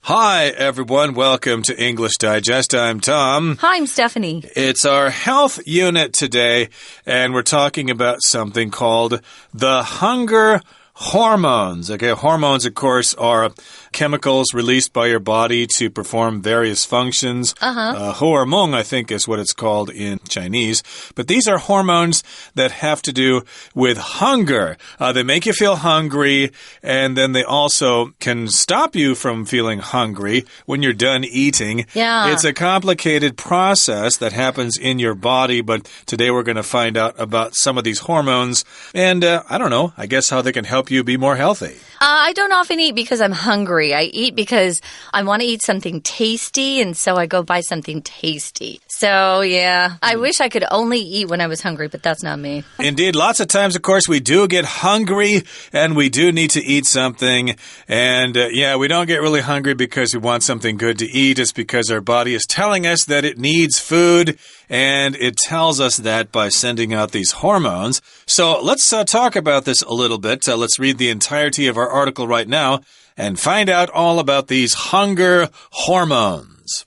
Hi, everyone. Welcome to English Digest. I'm Tom. Hi, I'm Stephanie. It's our health unit today, and we're talking about something called the hunger hormones. Okay, hormones, of course, are chemicals released by your body to perform various functions. Hormone, I think, is what it's called in Chinese. But these are hormones that have to do with hunger. They make you feel hungry, and then they also can stop you from feeling hungry when you're done eating. Yeah. It's a complicated process that happens in your body, but today we're going to find out about some of these hormones. And I don't know, I guess how they can help you be more healthy. I don't often eat because I'm hungry. I eat because I want to eat something tasty, and so I go buy something tasty. So, yeah, I wish I could only eat when I was hungry, but that's not me. Indeed, lots of times, of course, we do get hungry, and we do need to eat something. And, yeah, we don't get really hungry because we want something good to eat. It's because our body is telling us that it needs food, and it tells us that by sending out these hormones. So let's talk about this a little bit. Let's read the entirety of our article right now and find out all about these hunger hormones.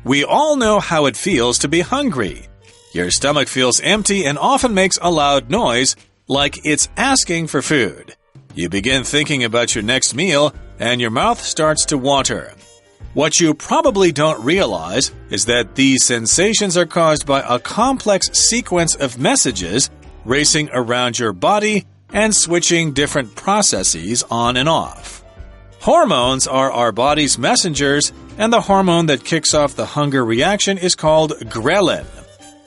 We all know how it feels to be hungry. Your stomach feels empty and often makes a loud noise, like it's asking for food. You begin thinking about your next meal, and your mouth starts to water. What you probably don't realize is that these sensations are caused by a complex sequence of messages racing around your body and switching different processes on and off. Hormones are our body's messengers, and the hormone that kicks off the hunger reaction is called ghrelin.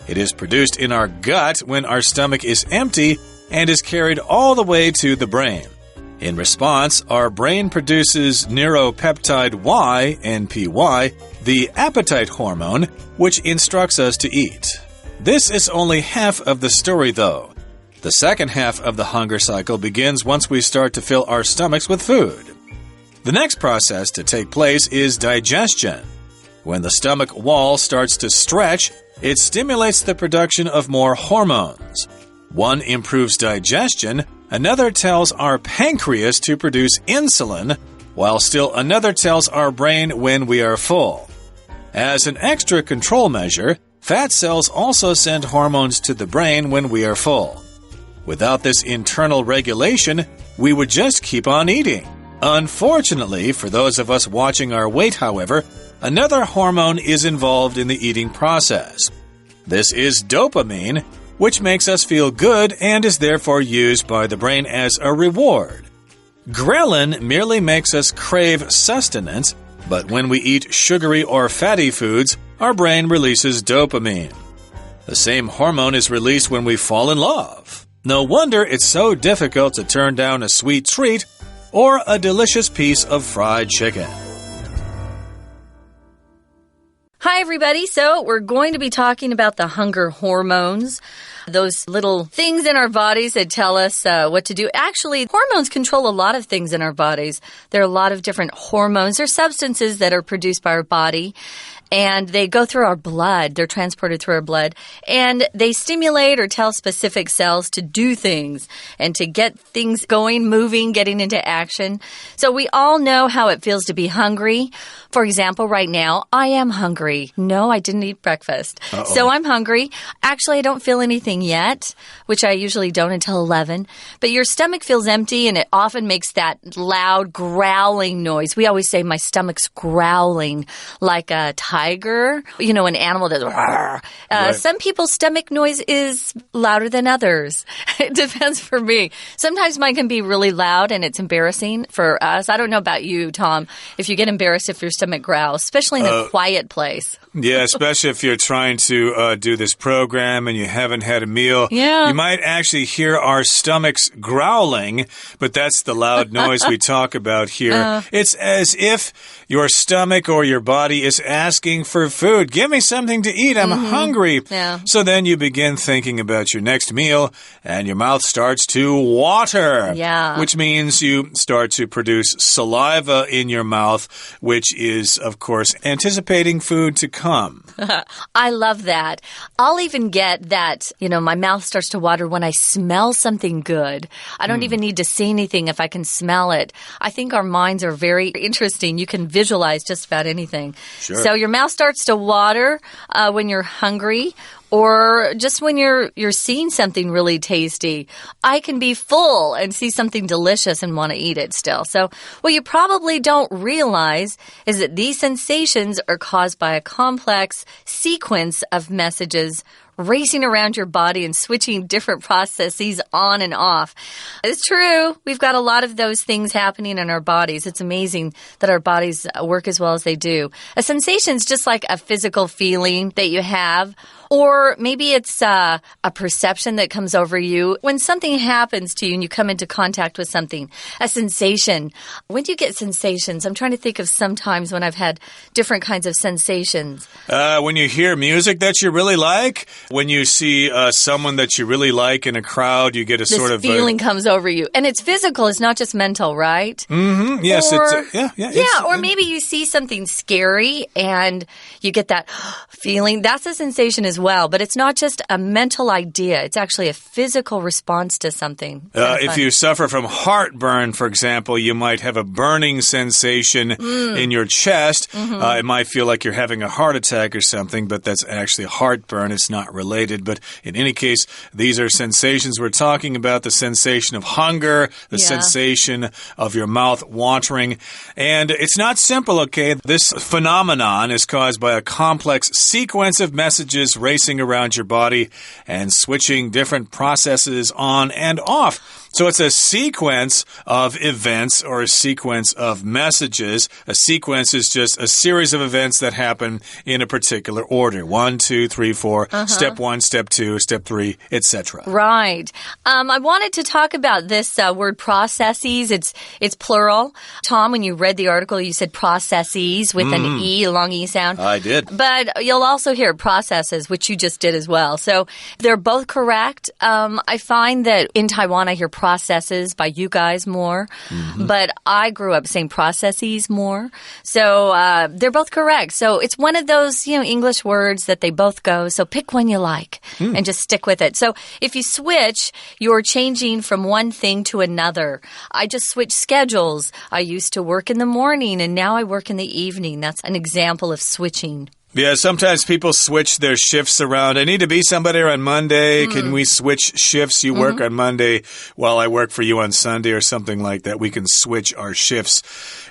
It is produced in our gut when our stomach is empty and is carried all the way to the brain. In response, our brain produces neuropeptide Y, NPY, the appetite hormone, which instructs us to eat. This is only half of the story, though. The second half of the hunger cycle begins once we start to fill our stomachs with food. The next process to take place is digestion. When the stomach wall starts to stretch, it stimulates the production of more hormones. One improves digestion, another tells our pancreas to produce insulin, while still another tells our brain when we are full. As an extra control measure, fat cells also send hormones to the brain when we are full. Without this internal regulation, we would just keep on eating. Unfortunately, for those of us watching our weight, however, another hormone is involved in the eating process. This is dopamine, which makes us feel good and is therefore used by the brain as a reward. Ghrelin merely makes us crave sustenance, but when we eat sugary or fatty foods, our brain releases dopamine. The same hormone is released when we fall in love. No wonder it's so difficult to turn down a sweet treat or a delicious piece of fried chicken. Hi, everybody. So we're going to be talking about the hunger hormones, those little things in our bodies that tell us what to do. Actually, hormones control a lot of things in our bodies. There are a lot of different hormones. They're substances that are produced by our body, and they go through our blood. They're transported through our blood, and they stimulate or tell specific cells to do things and to get things going, moving, getting into action. So we all know how it feels to be hungry. For example, right now, I am hungry. No, I didn't eat breakfast. So I'm hungry. Actually, I don't feel anything yet, which I usually don't until 11. But your stomach feels empty, and it often makes that loud growling noise. We always say my stomach's growling like a tiger, you know, an animal does. Right. Some people's stomach noise is louder than others. It depends for me. Sometimes mine can be really loud, and it's embarrassing for us. I don't know about you, Tom, if you get embarrassed if your stomach growls, especially in a quiet place. Yeah, especially if you're trying to do this program and you haven't had a meal. Yeah. You might actually hear our stomachs growling, but that's the loud noise we talk about here. It's as if your stomach or your body is asking asking for food. Give me something to eat. I'm hungry. Yeah. So then you begin thinking about your next meal, and your mouth starts to water. Yeah. Which means you start to produce saliva in your mouth, which is, of course, anticipating food to come. I love that. I'll even get that, my mouth starts to water when I smell something good. I don't even need to say anything if I can smell it. I think our minds are very interesting. You can visualize just about anything. Sure. So your mouth starts to water when you're hungry. Or just when you're seeing something really tasty. I can be full and see something delicious and want to eat it still. So what you probably don't realize is that these sensations are caused by a complex sequence of messages racing around your body and switching different processes on and off. It's true. We've got a lot of those things happening in our bodies. It's amazing that our bodies work as well as they do. A sensation is just like a physical feeling that you have. Or maybe it's a perception that comes over you. When something happens to you and you come into contact with something, a sensation. When do you get sensations? I'm trying to think of sometimes when I've had different kinds of sensations. When you hear music that you really like, when you see someone that you really like in a crowd, you get a sort of feeling comes over you. And it's physical, it's not just mental, right? Mm-hmm. Yes, or maybe you see something scary and you get that feeling. That's a sensation as well, but it's not just a mental idea. It's actually a physical response to something. If you suffer from heartburn, for example, you might have a burning sensation in your chest. It might feel like you're having a heart attack or something, but that's actually heartburn. It's not related. But in any case, these are sensations we're talking about. The sensation of hunger, the sensation of your mouth watering. And it's not simple, okay? This phenomenon is caused by a complex sequence of messages racing around your body and switching different processes on and off. So it's a sequence of events or a sequence of messages. A sequence is just a series of events that happen in a particular order. 1, 2, 3, 4, step 1, step 2, step 3, etc. Right. I wanted to talk about this word processes. It's plural. Tom, when you read the article, you said processes with an E, a long E sound. I did. But you'll also hear processes, which you just did as well. So they're both correct. I find that in Taiwan, I hear processes by you guys more, but I grew up saying processes more. So they're both correct. So it's one of those, English words that they both go. So pick one you like and just stick with it. So if you switch, you're changing from one thing to another. I just switched schedules. I used to work in the morning and now I work in the evening. That's an example of switching. Yeah, sometimes people switch their shifts around. I need to be somebody on Monday. Can we switch shifts? You work on Monday while I work for you on Sunday or something like that. We can switch our shifts.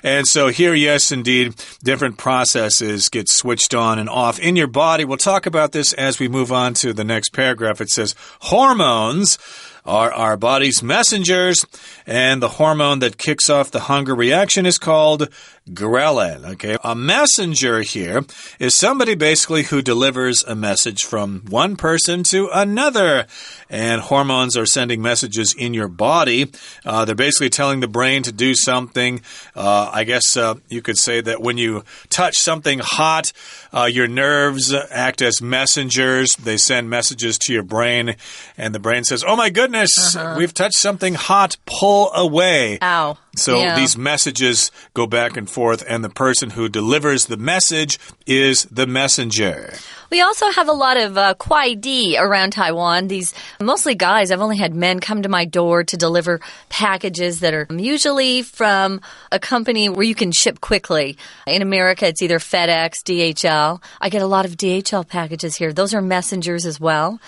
And so here, yes, indeed, different processes get switched on and off in your body. We'll talk about this as we move on to the next paragraph. It says, hormones are our body's messengers, and the hormone that kicks off the hunger reaction is called ghrelin. Okay, a messenger here is somebody basically who delivers a message from one person to another. And hormones are sending messages in your body. They're basically telling the brain to do something. I guess you could say that when you touch something hot, your nerves act as messengers. They send messages to your brain, and the brain says, oh my goodness, we've touched something hot, pull away. Ow. So these messages go back and forth, and the person who delivers the message is the messenger. We also have a lot of kuai around Taiwan. These mostly guys. I've only had men come to my door to deliver packages that are usually from a company where you can ship quickly. In America, it's either FedEx, DHL. I get a lot of DHL packages here. Those are messengers as well.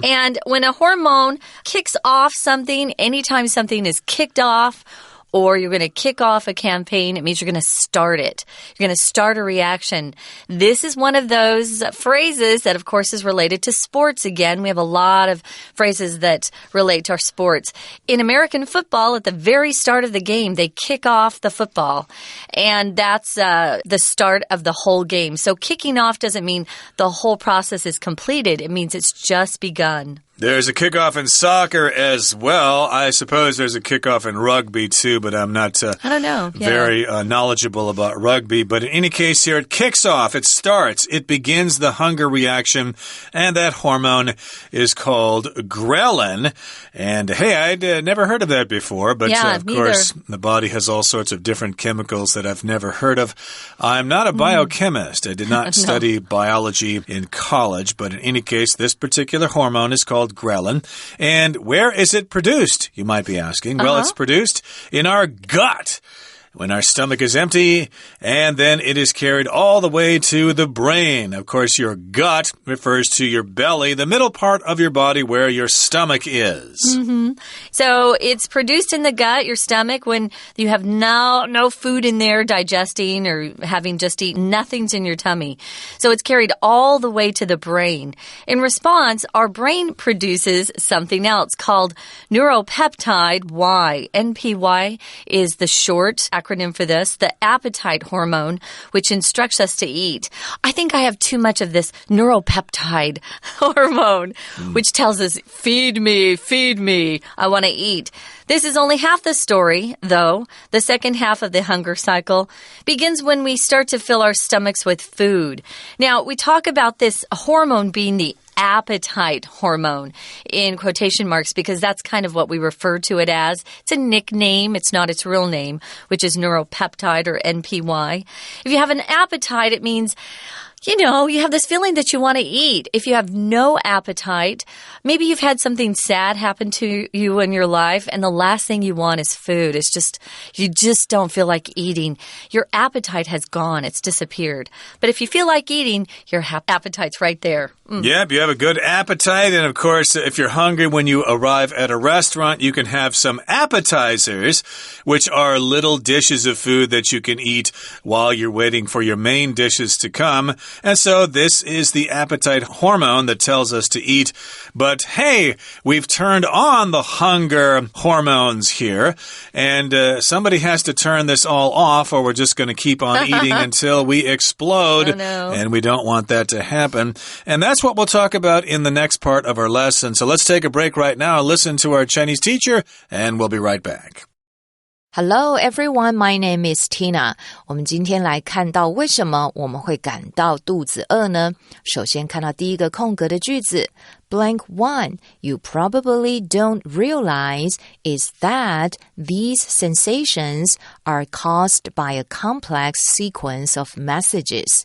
And when a hormone kicks off something, anytime something is kicked off, or you're going to kick off a campaign, it means you're going to start it. You're going to start a reaction. This is one of those phrases that, of course, is related to sports again. We have a lot of phrases that relate to our sports. In American football, at the very start of the game, they kick off the football. And that's the start of the whole game. So kicking off doesn't mean the whole process is completed. It means it's just begun. There's a kickoff in soccer as well. I suppose there's a kickoff in rugby too, but I'm not I don't know. very knowledgeable about rugby. But in any case here, it kicks off. It starts. It begins the hunger reaction, and that hormone is called ghrelin. And hey, I'd never heard of that before, but of course, the body has all sorts of different chemicals that I've never heard of. I'm not a biochemist. I did not study biology in college, but in any case, this particular hormone is called ghrelin. And where is it produced, you might be asking? Well, it's produced in our gut. When our stomach is empty, and then it is carried all the way to the brain. Of course, your gut refers to your belly, the middle part of your body where your stomach is. So it's produced in the gut, your stomach, when you have no food in there digesting or having just eaten. Nothing's in your tummy. So it's carried all the way to the brain. In response, our brain produces something else called neuropeptide Y. NPY is the short acronym for this, the appetite hormone, which instructs us to eat. I think I have too much of this neuropeptide hormone, which tells us, feed me, I want to eat. This is only half the story, though. The second half of the hunger cycle begins when we start to fill our stomachs with food. Now, we talk about this hormone being the appetite hormone in quotation marks because that's kind of what we refer to it as. It's a nickname. It's not its real name, which is neuropeptide or NPY. If you have an appetite, it means you have this feeling that you want to eat. If you have no appetite, maybe you've had something sad happen to you in your life, and the last thing you want is food. It's just, you just don't feel like eating. Your appetite has gone. It's disappeared. But if you feel like eating, your appetite's right there. Yep, you have a good appetite. And of course, if you're hungry when you arrive at a restaurant, you can have some appetizers, which are little dishes of food that you can eat while you're waiting for your main dishes to come. And so this is the appetite hormone that tells us to eat. But hey, we've turned on the hunger hormones here. And somebody has to turn this all off, or we're just going to keep on eating until we explode. Oh, no. And we don't want that to happen. And that's what we'll talk about in the next part of our lesson. So let's take a break right now, listen to our Chinese teacher, and we'll be right back. Hello everyone, my name is Tina. 我们今天来看到为什么我们会感到肚子饿呢？首先看到第一个空格的句子 Blank 1, you probably don't realize is that these sensations are caused by a complex sequence of messages.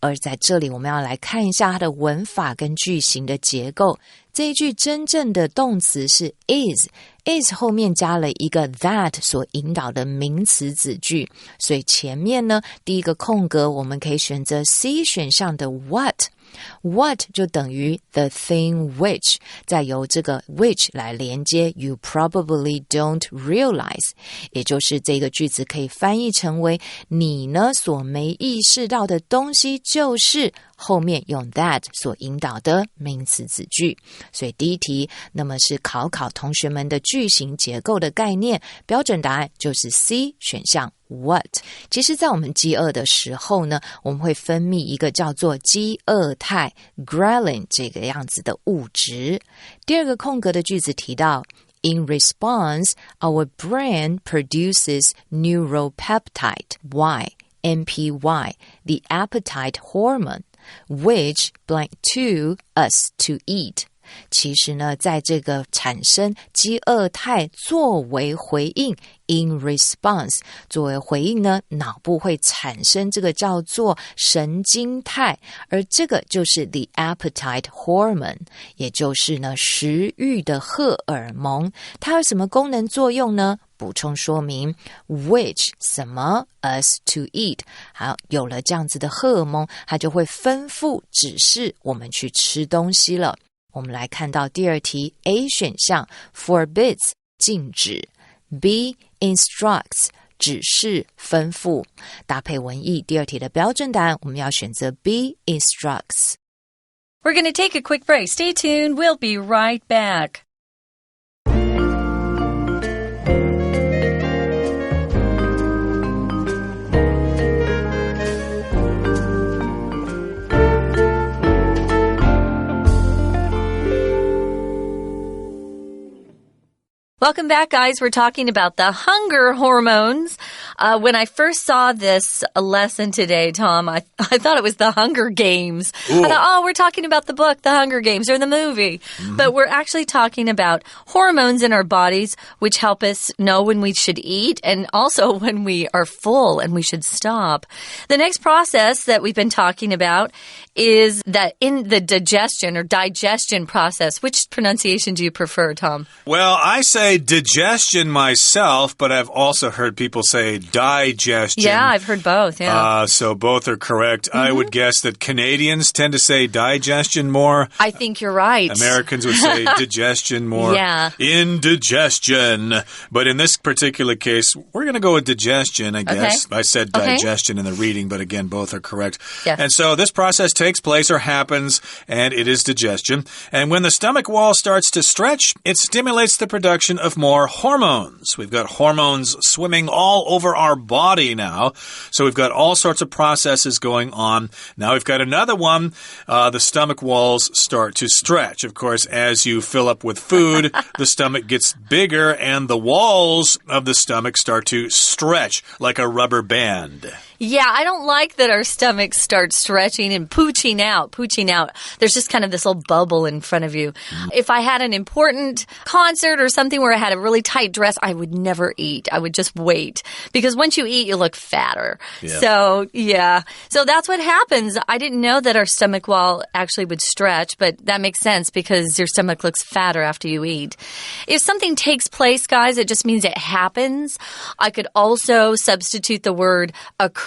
而在这里我们要来看一下它的文法跟句型的结构。这一句真正的动词是 is 后面加了一个 that 所引导的名词子句，所以前面呢第一个空格我们可以选择 C 选项的 What 就等于 the thing which 再由这个 which 来连接 you probably don't realize 也就是这个句子可以翻译成为你呢所没意识到的东西就是后面用 that 所引导的名词子句。所以第一题那么是考同学们的句型结构的概念，标准答案就是 C 选项What？ 其实在我们饥饿的时候呢，我们会分泌一个叫做饥饿肽 ghrelin 这个样子的物质。第二个空格的句子提到 In response, our brain produces neuropeptide Y, NPY, the appetite hormone, which blank to us to eat.其实呢在这个产生饥饿肽作为回应 in response 作为回应呢脑部会产生这个叫做神经肽而这个就是 the appetite hormone 也就是呢食欲的荷尔蒙它有什么功能作用呢补充说明 which 什么 us to eat 好有了这样子的荷尔蒙它就会吩咐指示我们去吃东西了我们来看到第二题 A 选项 forbids 禁止 B instructs 指示吩咐搭配文意第二题的标准答案我们要选择 B instructs We're going to take a quick break. Stay tuned. We'll be right back. Welcome back, guys. We're talking about the hunger hormones. When I first saw this lesson today, Tom, I thought it was the Hunger Games. Ooh. I thought, we're talking about the book, The Hunger Games, or the movie. But we're actually talking about hormones in our bodies, which help us know when we should eat and also when we are full and we should stop. The next process that we've been talking about is that in the digestion or digestion process. Which pronunciation do you prefer, Tom? Well, I say digestion myself, but I've also heard people say digestion. Yeah, I've heard both, yeah. So both are correct. I would guess that Canadians tend to say digestion more. I think you're right. Americans would say digestion more. Yeah. Indigestion. But in this particular case, we're going to go with digestion, I guess. Okay. I said digestion in the reading, but again, both are correct. Yeah. And so this process takes place or happens, and it is digestion. And when the stomach wall starts to stretch, it stimulates the production of more hormones. We've got hormones swimming all over our body now. So we've got all sorts of processes going on. Now we've got another one. The stomach walls start to stretch. Of course, as you fill up with food, the stomach gets bigger and the walls of the stomach start to stretch like a rubber band. Yeah, I don't like that our stomachs start stretching and pooching out. There's just kind of this little bubble in front of you. If I had an important concert or something where I had a really tight dress, I would never eat. I would just wait. Because once you eat, you look fatter. Yeah. So, yeah. So that's what happens. I didn't know that our stomach wall actually would stretch, but that makes sense because your stomach looks fatter after you eat. If something takes place, guys, it just means it happens. I could also substitute the word occur.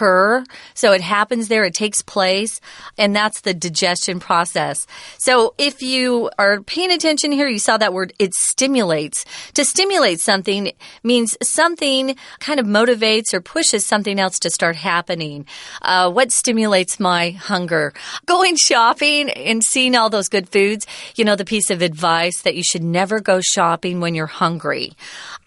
So it happens there, it takes place, and that's the digestion process. So if you are paying attention here, you saw that word, it stimulates. To stimulate something means something kind of motivates or pushes something else to start happening. What stimulates my hunger? Going shopping and seeing all those good foods. You know, the piece of advice that you should never go shopping when you're hungry.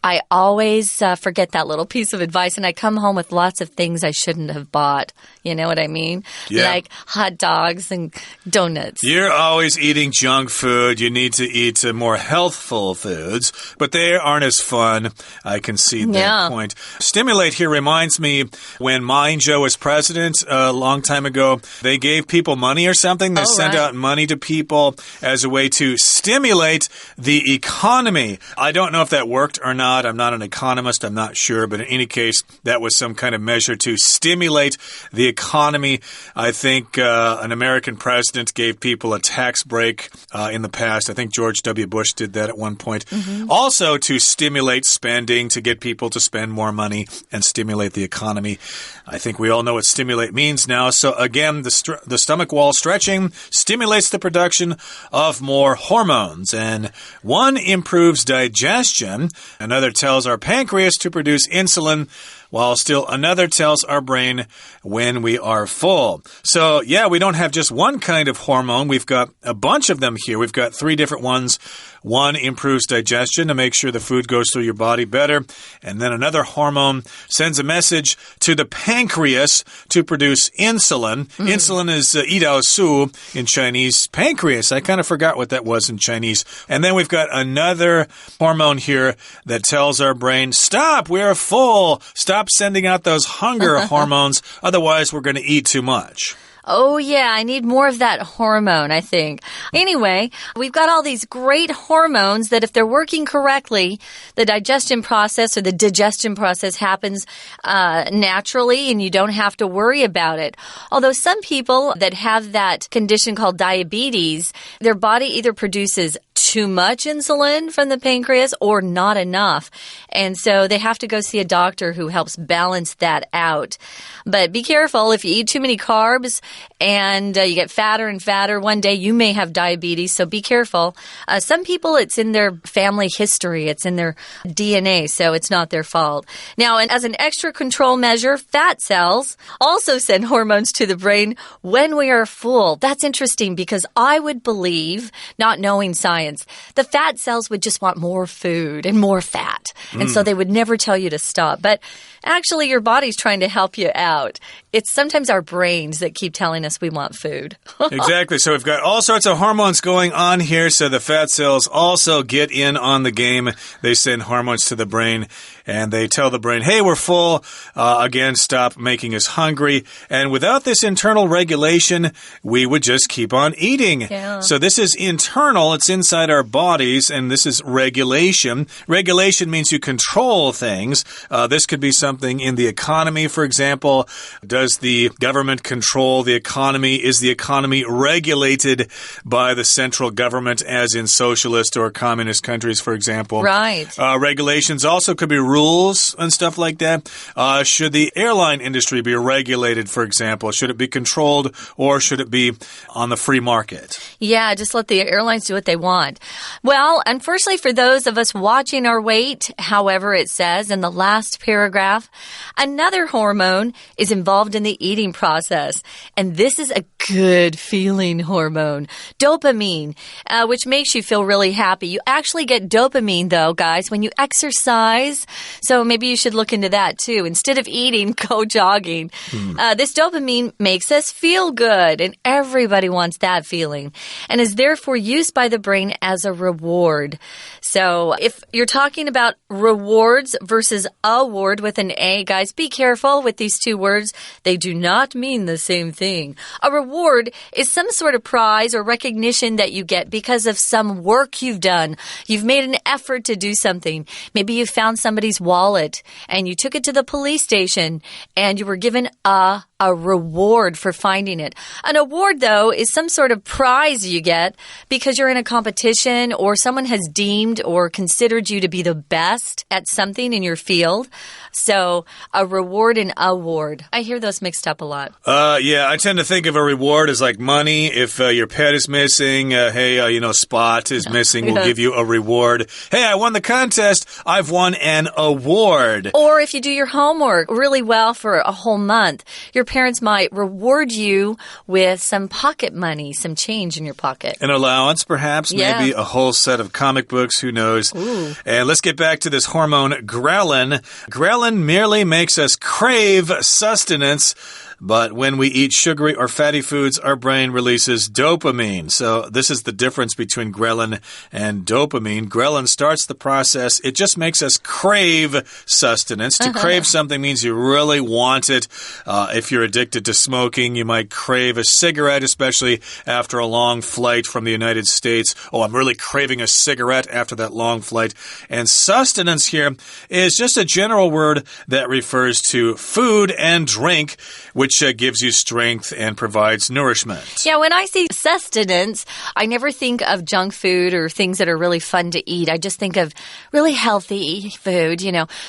I always forget that little piece of advice, and I come home with lots of things I shouldn't have bought. You know what I mean? Yeah. Like hot dogs and donuts. You're always eating junk food. You need to eat more healthful foods, but they aren't as fun. I can see that point. Stimulate here reminds me when Ma Ying-jeou was president a long time ago, they gave people money or something. They sent out money to people as a way to stimulate the economy. I don't know if that worked or not. I'm not an economist. I'm not sure. But in any case, that was some kind of measure to stimulate the economy. I think an American president gave people a tax break in the past. I think George W. Bush did that at one point. Also to stimulate spending, to get people to spend more money and stimulate the economy. I think we all know what stimulate means now. So again, the stomach wall stretching stimulates the production of more hormones. And one improves digestion. Another tells our pancreas to produce insulin, while still another tells our brain when we are full. So, yeah, we don't have just one kind of hormone. We've got a bunch of them here. We've got 3 different ones. One improves digestion to make sure the food goes through your body better. And then another hormone sends a message to the pancreas to produce insulin. Insulin is 胰岛素 in Chinese. Pancreas, I kind of forgot what that was in Chinese. And then we've got another hormone here that tells our brain, stop, we're full. Stop sending out those hunger hormones. Otherwise, we're going to eat too much. Oh, yeah, I need more of that hormone, I think. Anyway, we've got all these great hormones that if they're working correctly, the digestion process or the digestion process happens naturally and you don't have to worry about it. Although some people that have that condition called diabetes, their body either produces too much insulin from the pancreas or not enough. And so they have to go see a doctor who helps balance that out. But be careful, if you eat too many carbs and you get fatter and fatter, one day you may have diabetes, so be careful. Some people, it's in their family history, it's in their DNA, so it's not their fault. Now, and as an extra control measure, fat cells also send hormones to the brain when we are full. That's interesting because I would believe, not knowing science, the fat cells would just want more food and more fat. And so they would never tell you to stop. But actually, your body's trying to help you out. it's sometimes our brains that keep telling us we want food. Exactly. So we've got all sorts of hormones going on here. So the fat cells also get in on the game. They send hormones to the brain and they tell the brain, hey, we're full. Again, stop making us hungry. And without this internal regulation, we would just keep on eating. Yeah. So this is internal. It's inside our bodies. And this is regulation. Regulation means you control things. This could be something in the economy, for example. Does the government control the economy? Is the economy regulated by the central government, as in socialist or communist countries, for example? Right. Regulations also could be rules and stuff like that. Should the airline industry be regulated, for example? Should it be controlled or should it be on the free market? Yeah, just let the airlines do what they want. Well, unfortunately for those of us watching our weight, however, it says in the last paragraph, another hormone is involved in the eating process. And this is a good feeling hormone, dopamine, which makes you feel really happy. You actually get dopamine, though, guys, when you exercise. So maybe you should look into that, too. Instead of eating, go jogging. This dopamine makes us feel good, and everybody wants that feeling, and is therefore used by the brain as a reward. So if you're talking about rewards versus award with an A, guys, be careful with these two words. They do not mean the same thing. A reward is some sort of prize or recognition that you get because of some work you've done. You've made an effort to do something. Maybe you found somebody's wallet and you took it to the police station and you were given a reward for finding it. An award, though, is some sort of prize you get because you're in a competition or someone has deemed or considered you to be the best at something in your field. So a reward and award. I hear those mixed up a lot. Yeah, I tend to think of a reward as like money. If your pet is missing, hey, Spot is missing, we'll give you a reward. Hey, I won the contest. I've won an award. Or if you do your homework really well for a whole month, your parents might reward you with some pocket money, some change in your pocket. An allowance, perhaps, maybe a whole set of comic books, who knows. Ooh. And let's get back to this hormone, ghrelin. Ghrelin merely makes us crave sustenance. But when we eat sugary or fatty foods, our brain releases dopamine. So this is the difference between ghrelin and dopamine. Ghrelin starts the process. It just makes us crave sustenance. To crave something means you really want it. If you're addicted to smoking, you might crave a cigarette, especially after a long flight from the United States. Oh, I'm really craving a cigarette after that long flight. And sustenance here is just a general word that refers to food and drink, which gives you strength and provides nourishment. Yeah, when I say sustenance, I never think of junk food or things that are really fun to eat. I just think of really healthy food,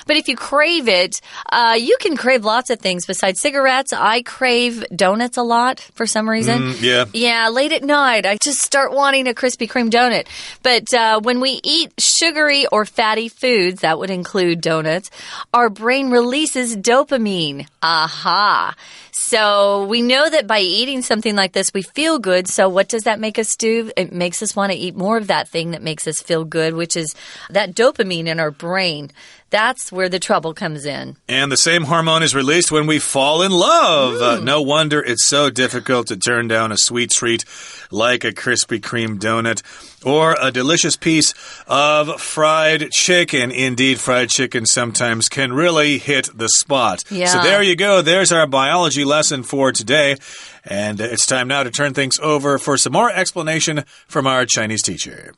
But if you crave it, you can crave lots of things besides cigarettes. I crave donuts a lot for some reason. Yeah. Yeah, late at night, I just start wanting a Krispy Kreme donut. But when we eat sugary or fatty foods, that would include donuts, our brain releases dopamine. Aha! So we know that by eating something like this, we feel good. So what does that make us do? It makes us want to eat more of that thing that makes us feel good, which is that dopamine in our brain. That's where the trouble comes in. And the same hormone is released when we fall in love. No wonder it's so difficult to turn down a sweet treat like a Krispy Kreme donut or a delicious piece of fried chicken. Indeed, fried chicken sometimes can really hit the spot. Yeah. So there you go. There's our biology lesson for today. And it's time now to turn things over for some more explanation from our Chinese teacher.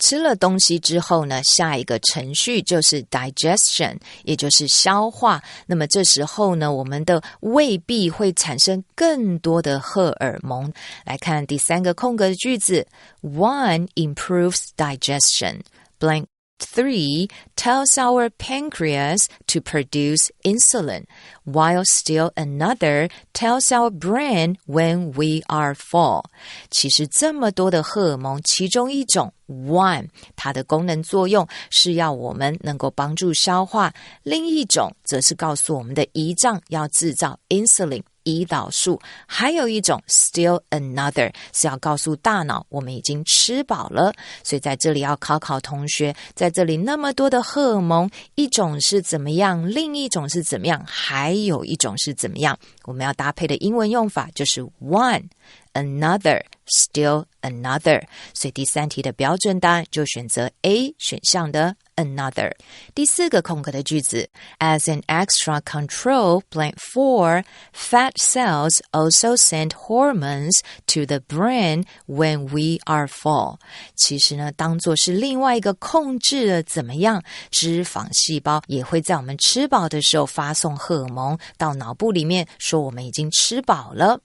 吃了东西之后呢，下一个程序就是 digestion， 也就是消化。那么这时候呢，我们的胃壁会产生更多的荷尔蒙。来看第三个空格的句子 ，One improves digestion. Blank 3 tells our pancreas to produce insulin, while still another tells our brain when we are full. 其实这么多的荷尔蒙，其中一种One 它的功能作用是要我们能够帮助消化，另一种则是告诉我们的胰脏要制造 insulin 胰岛素，还有一种 still another 是要告诉大脑我们已经吃饱了。所以在这里要考同学，在这里那么多的荷尔蒙，一种是怎么样，另一种是怎么样，还有一种是怎么样？我们要搭配的英文用法就是 one、another、still another， 所以第3题的标准答案就选择 A 选项的 another。 第4个空格的句子 As an extra control, blank 4 fat cells also send hormones to the brain when we are full。 其实呢，当作是另外一个控制了怎么样，脂肪细胞也会在我们吃饱的时候发送荷尔蒙到脑部里面，说我们已经吃饱了。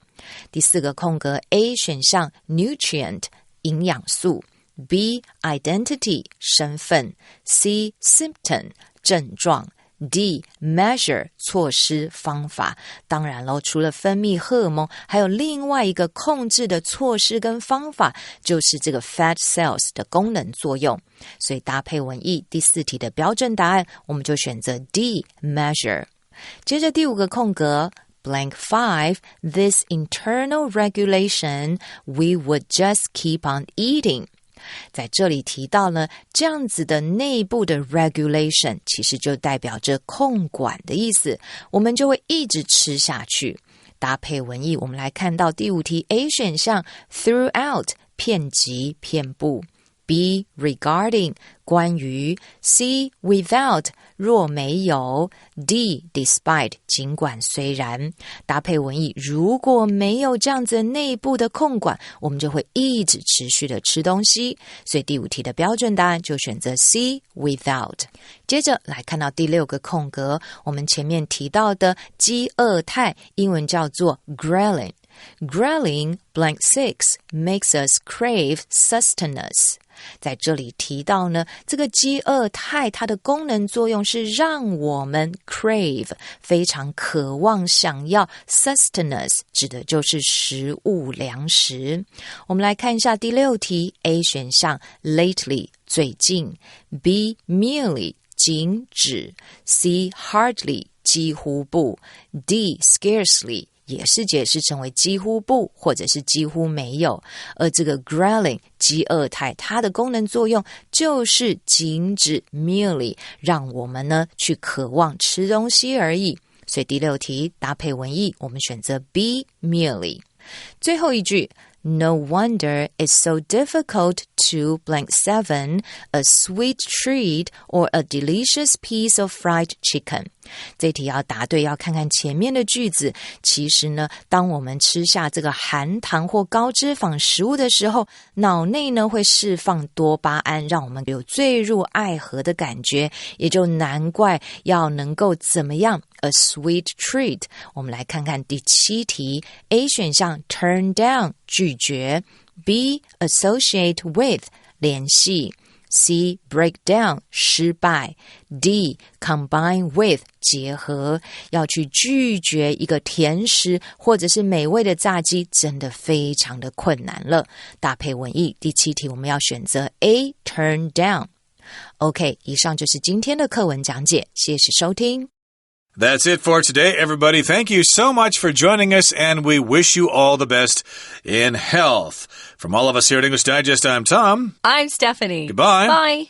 第4个空格 A 选项 nutrient 营养素， B identity 身份， C symptom 症状， D measure 措施方法。当然咯，除了分泌荷尔蒙，还有另外一个控制的措施跟方法，就是这个 fat cells 的功能作用。所以搭配文意第4题的标准答案我们就选择 D measure。 接着第5个空格Blank 5, this internal regulation, we would just keep on eating. 在这里提到呢，这样子的内部的 regulation 其实就代表着控管的意思，我们就会一直吃下去。搭配文意我们来看到第5题 A 选项 throughout 遍及遍布， B regarding 关于， C without 若没有， D despite 尽管虽然。搭配文意如果没有这样子内部的控管，我们就会一直持续的吃东西，所以第5题的标准答案就选择 C without。 接着来看到第6个空格，我们前面提到的饥饿态英文叫做 ghrelin。 Ghrelin blank 6 makes us crave sustenance。在这里提到呢，这个饥饿态它的功能作用是让我们 crave 非常渴望想要， sustenance 指的就是食物粮食。我们来看一下第6题 A 选项 lately 最近， B merely 仅指， C hardly 几乎不， D scarcely也是解释成为几乎不或者是几乎没有。而这个 ghrelin 饥饿态它的功能作用就是仅指 merely 让我们呢去渴望吃东西而已，所以第6题搭配文意我们选择 B merely。 最后一句No wonder it's so difficult to blank 7, a sweet treat or a delicious piece of fried chicken. 这题要答对要看看前面的句子。其实呢，当我们吃下这个含糖或高脂肪食物的时候，脑内呢会释放多巴胺，让我们有坠入爱河的感觉，也就难怪要能够怎么样 a sweet treat。 我们来看看第7题 A 选项 turn down 拒绝， B associate with 联系， C break down 失败， D combine with 结合。要去拒绝一个甜食或者是美味的炸鸡真的非常的困难了。搭配文意第7题我们要选择 A turn down。 OK， 以上就是今天的课文讲解，谢谢收听。That's it for today, everybody. Thank you so much for joining us, and we wish you all the best in health. From all of us here at English Digest, I'm Tom. I'm Stephanie. Goodbye. Bye.